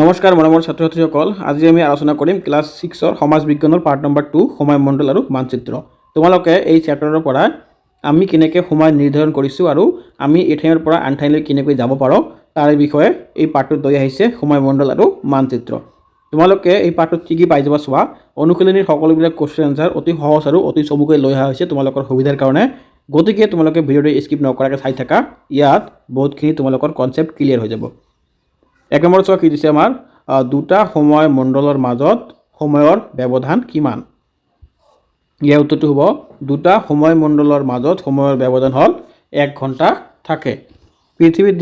নমস্কাৰ মৰমৰ ছাত্ৰ ছাত্ৰীসকল, আজি আমি আলোচনা কৰিম ক্লাছ 6ৰ সমাজ বিজ্ঞানৰ পাৰ্ট নম্বৰ 2 সময় মণ্ডল আৰু মানচিত্ৰ। তোমালোকে এই চেপ্টাৰৰ পৰা আমি কেনেকৈ সময় নিৰ্ধাৰণ কৰিছোঁ আৰু আমি এই ঠাইৰ পৰা আন ঠাইলৈ কেনেকৈ যাব পাৰোঁ তাৰ বিষয়ে এই পাঠটোত লৈ আহিছে সময় মণ্ডল আৰু মানচিত্ৰ। তোমালোকে এই পাঠটোত কি পাই যাবা চোৱা। অনুশীলনীৰ সকলোবিলাক কুৱেশ্যন আনচাৰ অতি সহজ আৰু অতি চমুকৈ লৈ অহা হৈছে তোমালোকৰ সুবিধাৰ কাৰণে। গতিকে তোমালোকে ভিডিঅ'টো স্কিপ নকৰাকৈ চাই থাকা, ইয়াত বহুতখিনি তোমালোকৰ কনচেপ্ট ক্লিয়াৰ হৈ যাব। এক নম্বৰ চোৱা কি দিছে আমাৰ দুটা সময় মণ্ডলৰ মাজত সময়ৰ ব্যৱধান কিমান। ইয়াৰ উত্তৰটো হ'ব দুটা সময় মণ্ডলৰ মাজত সময়ৰ ব্যৱধান হ'ল 1 ঘণ্টা থাকে। পৃথিৱীত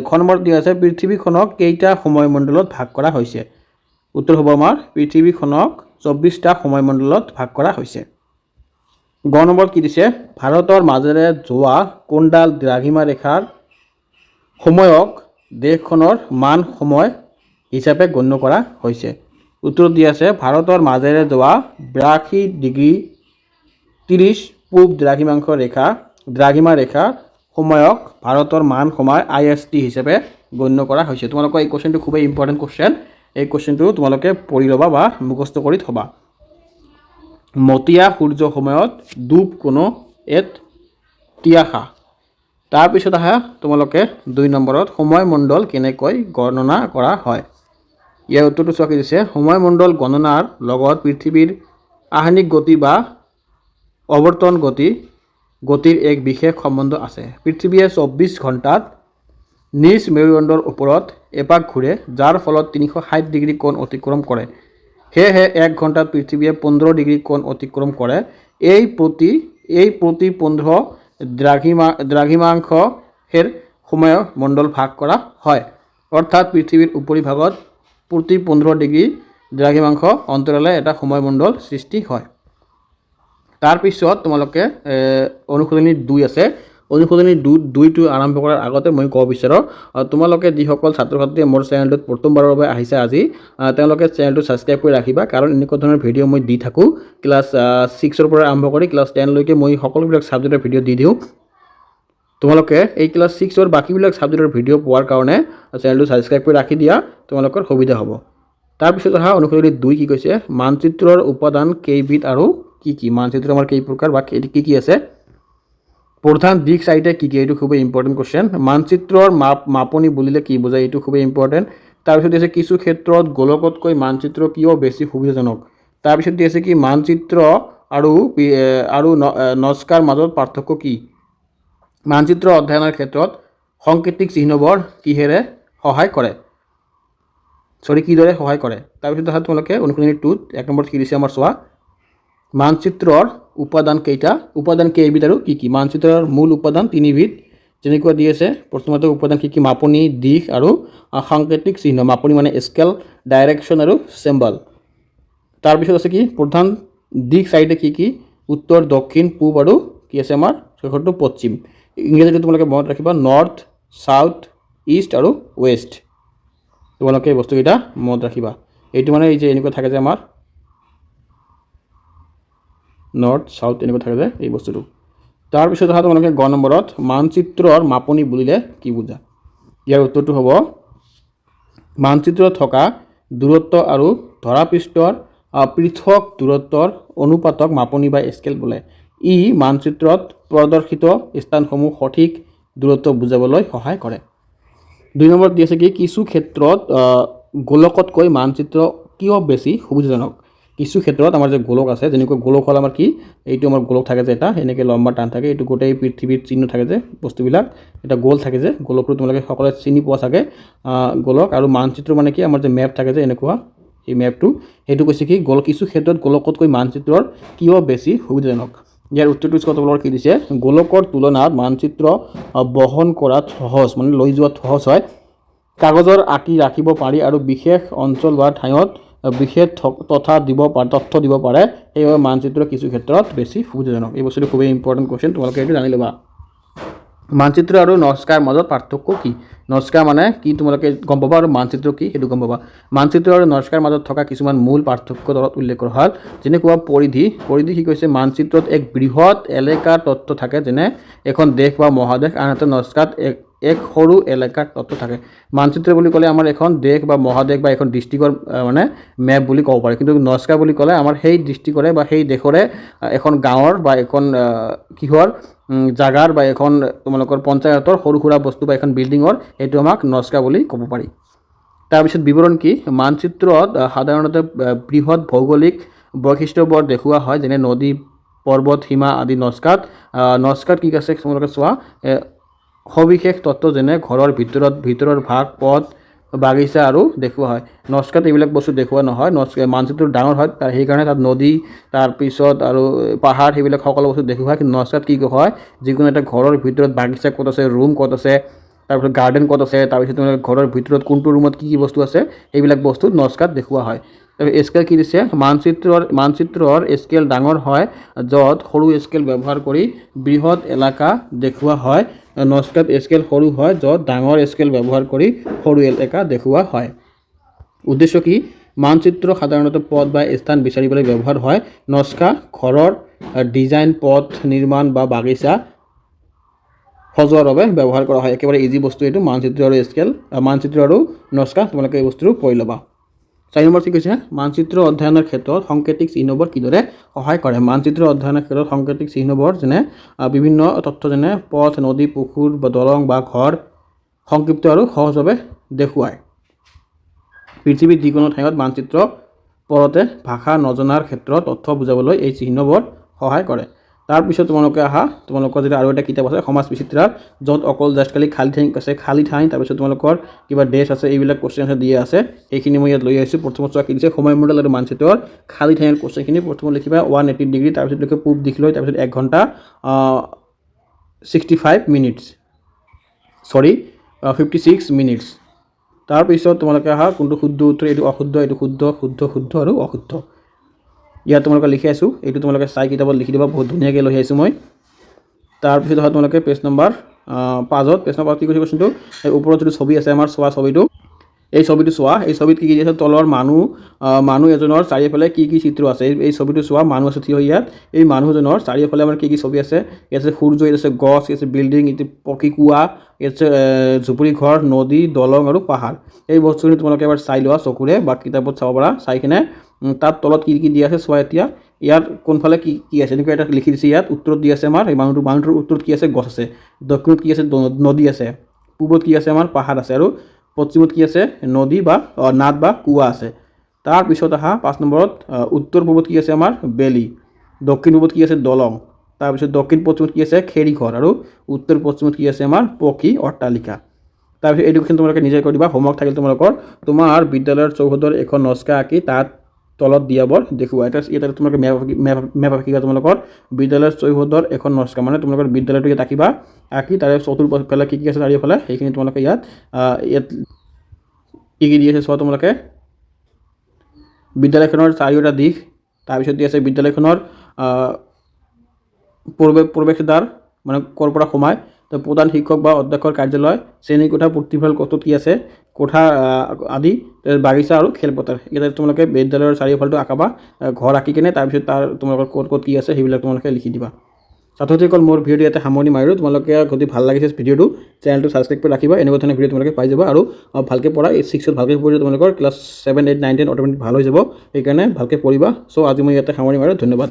খ নম্বৰত দিয়া আছে পৃথিৱীখনক কেইটা সময় মণ্ডলত ভাগ কৰা হৈছে। উত্তৰ হ'ব আমাৰ পৃথিৱীখনক 24টা সময় মণ্ডলত ভাগ কৰা হৈছে। গ নম্বৰত কি দিছে ভাৰতৰ মাজেৰে যোৱা কোনডাল দ্ৰাঘিমা ৰেখাৰ সময়ক দেশখনৰ মান সময় হিচাপে গণ্য কৰা হৈছে। উত্তৰ দিয়া আছে ভাৰতৰ মাজেৰে যোৱা 82 ডিগ্ৰী 30 পূব দ্ৰাঘিমা ৰেখা সময়ক ভাৰতৰ মান সময় IST হিচাপে গণ্য কৰা হৈছে। তোমালোকৰ এই কুৱেশ্যনটো খুবেই ইম্পৰ্টেণ্ট কুৱেশ্যন। এই কুৱেশ্যনটো তোমালোকে পঢ়ি ল'বা বা মুখস্থ কৰি থ'বা। মতিয়া সূৰ্য সময়ত ডুব কোনো এত তিয়াসা। তাৰপিছত আহা তোমালোকে 2 নম্বৰত সময় মণ্ডল কেনেকৈ গণনা কৰা হয়। ইয়াৰ উত্তৰটো চোৱা কি দিছে সময় মণ্ডল গণনাৰ লগত পৃথিৱীৰ আহ্নিক গতি বা অৱৰ্তন গতিৰ এক বিশেষ সম্বন্ধ আছে। পৃথিৱীয়ে 24 ঘণ্টাত নিজ মেৰুদণ্ডৰ ওপৰত এপাক ঘূৰে, যাৰ ফলত 360 ডিগ্ৰী কোণ অতিক্ৰম কৰে। সেয়েহে 1 ঘণ্টাত পৃথিৱীয়ে 15 ডিগ্ৰী কোণ অতিক্ৰম কৰে। এই প্ৰতি 15 দ্ৰাঘিমাংশেৰ সময় মণ্ডল ভাগ কৰা হয়। অৰ্থাৎ পৃথিৱীৰ উপৰিভাগত প্ৰতি 15 ডিগ্ৰী দ্ৰাঘিমাংশ অন্তৰালে এটা সময় মণ্ডল সৃষ্টি হয়। তাৰপিছত তোমালোকে অনুশীলনী 2 আছে। অনুশীলনী 2টো আৰম্ভ কৰাৰ আগতে মই ক'ব বিচাৰোঁ তোমালোকে যিসকল ছাত্ৰ ছাত্ৰীয়ে মোৰ চেনেলটোত প্ৰথমবাৰৰ বাবে আহিছে আজি, তেওঁলোকে চেনেলটো ছাবস্ক্ৰাইব কৰি ৰাখিবা, কাৰণ এনেকুৱা ধৰণৰ ভিডিঅ' মই দি থাকোঁ। ক্লাছ 6ৰ পৰা আৰম্ভ কৰি ক্লাছ 10লৈকে মই সকলোবিলাক ছাবজেক্টৰ ভিডিঅ' দি দিওঁ। তোমালোকে এই ক্লাছ 6ৰ বাকীবিলাক ছাবজেক্টৰ ভিডিঅ' পোৱাৰ কাৰণে চেনেলটো ছাবস্ক্ৰাইব কৰি ৰাখি দিয়া, তোমালোকৰ সুবিধা হ'ব। তাৰপিছত অহা অনুশীলনী 2 কি কৈছে মানচিত্ৰৰ উপাদান কেইবিধ আৰু কি কি। মানচিত্ৰ আমাৰ কেই প্ৰকাৰ বা কি কি আছে। প্ৰধান দিশ চাৰিটা কি কি, এইটো খুবেই ইম্পৰ্টেণ্ট কুৱেশ্যন। মানচিত্ৰৰ মাপনি বুলিলে কি বুজায়, এইটো খুবেই ইম্পৰ্টেণ্ট। তাৰপিছত আছে কিছু ক্ষেত্ৰত গোলকতকৈ মানচিত্ৰ কিয় বেছি সুবিধাজনক। তাৰপিছত আছে কি মানচিত্ৰ আৰু নস্কাৰ মাজত পাৰ্থক্য কি। মানচিত্ৰ অধ্যয়নৰ ক্ষেত্ৰত সাংকেতিক চিহ্নবোৰ কিদৰে সহায় কৰে। তাৰপিছত তোমালোকে অনুশীলনী 2ত 1 নম্বৰত কি দিছে আমাৰ চোৱা মানচিত্ৰৰ উপাদান কেইবিধ আৰু কি কি। মানচিত্ৰৰ মূল উপাদান 3বিধ, যেনেকুৱা দি আছে প্ৰথমতে উপাদান কি কি মাপনি, দিশ আৰু সাংকেতিক চিহ্ন। মাপনি মানে স্কেল, ডাইৰেকশ্যন আৰু চিম্বল। তাৰপিছত আছে কি প্ৰধান দিশ চাৰিটা কি কি, উত্তৰ, দক্ষিণ, পূব আৰু কি আছে আমাৰ শেষৰটো পশ্চিম। ইংৰাজীটো তোমালোকে মনত ৰাখিবা নৰ্থ, চাউথ, ইষ্ট আৰু ৱেষ্ট। তোমালোকে এই বস্তুকেইটা মনত ৰাখিবা। এইটো মানে এই যে এনেকুৱা থাকে যে আমাৰ নৰ্থ চাউথ এনেকুৱা থাকে যে এই বস্তুটো। তাৰপিছত অহা তোমালোকে গ নম্বৰত মানচিত্ৰৰ মাপনি বুলিলে কি বুজা। ইয়াৰ উত্তৰটো হ'ব মানচিত্ৰত থকা দূৰত্ব আৰু ধৰাপৃষ্ঠৰ পৃথক দূৰত্বৰ অনুপাতক মাপনি বা স্কেল বোলে। ই মানচিত্ৰত প্ৰদৰ্শিত স্থানসমূহ সঠিক দূৰত্ব বুজাবলৈ সহায় কৰে। 2 নম্বৰত দি আছে কি কিছু ক্ষেত্ৰত গোলকতকৈ মানচিত্ৰ কিয় বেছি সুবিধাজনক। কিছু ক্ষেত্ৰত আমাৰ যে গোলক আছে, যেনেকৈ গোলক হ'ল আমাৰ কি এইটো আমাৰ গোলক থাকে যে এটা এনেকৈ লম্বা টান থাকে, এইটো গোটেই পৃথিৱীৰ চিহ্ন থাকে যে বস্তুবিলাক, এটা গোল থাকে যে গোলকটো তোমালোকে সকলোৱে চিনি পোৱা চাগে। গোলক আৰু মানচিত্ৰ মানে কি আমাৰ যে মেপ থাকে যে এনেকুৱা সেই মেপটো, সেইটো কৈছে কি কিছু ক্ষেত্ৰত গোলকতকৈ মানচিত্ৰৰ কিয় বেছি সুবিধাজনক। ইয়াৰ উত্তৰটো তোমালোকৰ কি দিছে গোলকৰ তুলনাত মানচিত্ৰ বহন কৰাত সহজ, মানে লৈ যোৱাত সহজ হয়। কাগজৰ আঁকি ৰাখিব পাৰি আৰু বিশেষ অঞ্চল বা ঠাইত বিশেষ তথ্য দিব পাৰে, সেইবাবে মানচিত্ৰ কিছু ক্ষেত্ৰত বেছি সুবিধাজনক। এই বস্তুটো খুবেই ইম্পৰ্টেণ্ট কুৱেশ্যন, তোমালোকে এইটো জানি ল'বা। মানচিত্ৰ আৰু নস্কাৰ মাজত পাৰ্থক্য কি। নস্কাৰ মানে কি তোমালোকে গম পাবা আৰু মানচিত্ৰ কি সেইটো গম পাবা। মানচিত্ৰ আৰু নস্কাৰ মাজত থকা কিছুমান মূল পাৰ্থক্য তলত উল্লেখ কৰা হ'ল। যেনেকুৱা পৰিধি কি কৈছে মানচিত্ৰত এক বৃহৎ এলেকাৰ তথ্য থাকে, যেনে এখন দেশ বা মহাদেশ, আনহাতে নস্কাত এক সৰু এলেকাৰ তথ্য থাকে। মানচিত্ৰ বুলি ক'লে আমাৰ এখন দেশ বা মহাদেশ বা এখন ডিষ্ট্ৰিক্টৰ মানে মেপ বুলি ক'ব পাৰি, কিন্তু নস্কা বুলি ক'লে আমাৰ সেই ডিষ্ট্ৰিক্টৰে বা সেই দেশৰে এখন গাঁৱৰ বা এখন কিহৰ জাগাৰ বা এখন তোমালোকৰ পঞ্চায়তৰ সৰু সুৰা বস্তু বা এখন বিল্ডিঙৰ সেইটো আমাক নস্কা বুলি ক'ব পাৰি। তাৰপিছত বিৱৰণ কি? মানচিত্ৰত সাধাৰণতে বৃহৎ ভৌগোলিক বৈশিষ্ট্যবোৰ দেখুওৱা হয়, যেনে নদী, পৰ্বত, সীমা আদি নস্কাত কি আছে তোমালোকে চোৱা, সবিশেষ তত্ত্ব যেনে ঘৰৰ ভিতৰৰ ভাগ, পথ, বাগিচা আৰু দেখুওৱা হয়। নস্কাত এইবিলাক বস্তু দেখুওৱা নহয়। মানচিত্ৰ ডাঙৰ হয়, সেইকাৰণে তাত নদী, তাৰপিছত আৰু পাহাৰ সেইবিলাক সকলো বস্তু দেখুওৱা হয়। কিন্তু নস্কাত কি হয়, যিকোনো এটা ঘৰৰ ভিতৰত বাগিচা ক'ত আছে, ৰুম ক'ত আছে, তাৰপিছত গাৰ্ডেন ক'ত আছে, তাৰপিছত তোমালোকে ঘৰৰ ভিতৰত কোনটো ৰুমত কি বস্তু আছে, এইবিলাক বস্তু নস্কাত দেখুওৱা হয়। তাৰপিছত স্কেল কি দিছে? মানচিত্ৰৰ স্কেল ডাঙৰ হয় য'ত সৰু স্কেল ব্যৱহাৰ কৰি বৃহৎ এলেকা দেখুওৱা হয়। নস্কাত স্কেল সৰু হয় য'ত ডাঙৰ স্কেল ব্যৱহাৰ কৰি সৰু এলেকা দেখুওৱা হয়। উদ্দেশ্য কি? মানচিত্ৰ সাধাৰণতে পথ বা স্থান বিচাৰিবলৈ ব্যৱহাৰ হয়। নস্কা ঘৰৰ ডিজাইন, পথ নিৰ্মাণ বা বাগিচা সজোৱাৰ বাবে ব্যৱহাৰ কৰা হয়। একেবাৰে ইজি বস্তু এইটো, মানচিত্ৰ আৰু স্কেল, মানচিত্ৰ আৰু নস্কা। তোমালোকে এই বস্তুটো পঢ়ি ল'বা। 4 নম্বৰ কি কৈছে? মানচিত্ৰ অধ্যয়নৰ ক্ষেত্ৰত সাংকেতিক চিহ্নবোৰ কিদৰে সহায় কৰে? মানচিত্ৰ অধ্যয়নৰ ক্ষেত্ৰত সাংকেতিক চিহ্নবোৰ যেনে বিভিন্ন তথ্য যেনে পথ, নদী, পুখুৰ বা দলং বা ঘৰ সংক্ষিপ্ত আৰু সহজভাৱে দেখুৱায়। পৃথিৱীৰ যিকোনো ঠাইত মানচিত্ৰ পঢ়োঁতে ভাষা নজনাৰ ক্ষেত্ৰত তথ্য বুজাবলৈ এই চিহ্নবোৰ সহায় কৰে। তাৰপিছত তোমালোকৰ যেতিয়া আৰু এটা কিতাপ আছে সমাজ বিচিত্ৰাৰ, য'ত অকল জাষ্ট খালী ঠাই তাৰপিছত তোমালোকৰ কিবা দেশ আছে, এইবিলাক কুৱেশ্যন আছে দিয়া আছে, সেইখিনি মই ইয়াত লৈ আহিছোঁ। প্ৰথমত চোৱা কি দিছে, সময় মণ্ডল আৰু মানচিত্ৰৰ খালী ঠাইৰ কুৱেশ্যনখিনি প্ৰথমত লিখিবা 180 ডিগ্ৰী, তাৰপিছত লিখিবা পূব দিশ লৈ, তাৰপিছত 1 ঘণ্টা 56 মিনিটছ। তাৰপিছত তোমালোকে কোনটো শুদ্ধ উত্তৰ, এইটো অশুদ্ধ, এইটো শুদ্ধ, শুদ্ধ আৰু অশুদ্ধ। ইয়াত তোমালোকে লিখি আছোঁ, এইটো তোমালোকে চাই কিতাপত লিখি দিবা, বহুত ধুনীয়াকৈ লৈ আহিছোঁ মই। তাৰপিছত তোমালোকে পেজ নম্বৰ 5 কি কৈছে কুৱেশ্যনটো, এই ওপৰত যিটো ছবি আছে আমাৰ, চোৱা ছবিটো, এই ছবিটো চোৱা। এই ছবিত কি আছে, তলৰ মানুহ এজনৰ চাৰিওফালে কি চিত্ৰ আছে, এই ছবিটো চোৱা। মানুহ আছে থিয় ইয়াত, এই মানুহজনৰ চাৰিওফালে আমাৰ কি ছবি আছে, ইয়াত আছে সূৰ্য, ইয়াত আছে গছ, ইয়াত আছে বিল্ডিং, ইয়াত পকী কুঁৱা, ইয়াত আছে ঝুপুৰি ঘৰ, নদী, দলং আৰু পাহাৰ। এই বস্তুখিনি তোমালোকে এবাৰ চাই লোৱা চকুৰে বা কিতাপত চাব পাৰা। চাই কিনে তাত তলত কি দিয়া আছে চোৱা। এতিয়া ইয়াত কোনফালে কি আছে এনেকুৱা এটা লিখি দিছে। ইয়াত উত্তৰত দি আছে আমাৰ, এই মানুহটোৰ উত্তৰত কি আছে, গছ আছে। দক্ষিণত কি আছে, নদী আছে। পূবত কি আছে আমাৰ, পাহাৰ আছে। আৰু পশ্চিমত কি আছে, নদী বা নাদ বা কুঁৱা আছে। তাৰপিছত 5 নম্বৰত উত্তৰ পূবত কি আছে আমাৰ, বেলি। দক্ষিণ পূবত কি আছে, দলং। তাৰপিছত দক্ষিণ পশ্চিমত কি আছে, খেৰী ঘৰ। আৰু উত্তৰ পশ্চিমত কি আছে আমাৰ, পকী অট্টালিকা। তাৰপিছত এডুকেশ্যন তোমালোকে নিজে কৰি দিবা। হোমৱৰ্ক থাকিল তোমালোকৰ, তোমাৰ বিদ্যালয়ৰ চৌহদৰ এখন নস্কা আঁকি তাত তলত দিয়াবোৰ দেখুওৱা। এটা তোমালোকে মেপ আঁকিবা। তোমালোকৰ বিদ্যালয়ৰ চৌহদৰ এখন নস্কা, মানে তোমালোকৰ বিদ্যালয়টো ইয়াত আঁকি তাৰে চতুৰ্ফালে কি আছে চাৰিওফালে, সেইখিনি তোমালোকে ইয়াত কি দি আছে চোৱা। তোমালোকে বিদ্যালয়খনৰ চাৰিওটা দিশ, তাৰপিছত দি আছে বিদ্যালয়খনৰ প্ৰৱেশদ্বাৰ, মানে ক'ৰ পৰা সোমায়, তো প্ৰধান শিক্ষক বা অধ্যক্ষৰ কাৰ্যালয়, শ্ৰেণীকোঠা, পুথিভঁৰাল ক'ত কি আছে, কোঠা আদি, বাগিচা আৰু খেলপথাৰ। ইয়াতে তোমালোকে বিদ্যালয়ৰ চাৰিওফালটো আঁকাবা, ঘৰ আঁকি কিনে, তাৰপিছত তাৰ তোমালোকৰ ক'ত কি আছে সেইবিলাক তোমালোকে লিখি দিবা। ছাত্ৰ-ছাত্ৰীসকল, মোৰ ভিডিঅ'টো ইয়াতে সামৰণি মাৰিলোঁ। তোমালোকে যদি ভাল লাগিছে ভিডিঅ'টো, চেনেলটো ছাবস্ক্ৰাইব কৰি ৰাখিবা। এনেকুৱা ধৰণৰ ভিডিঅ' তোমালোকে পাই যাবা। আৰু ভালকৈ পঢ়া, 6ত ভালকৈ পঢ়িলে তোমালোকৰ ক্লাছ 7, 8, 9, 10 অট'মেটিক ভাল হৈ যাব। সেইকাৰণে ভালকৈ পঢ়িবা। চ' আজি মই ইয়াতে সামৰণি মাৰিলোঁ। ধন্যবাদ।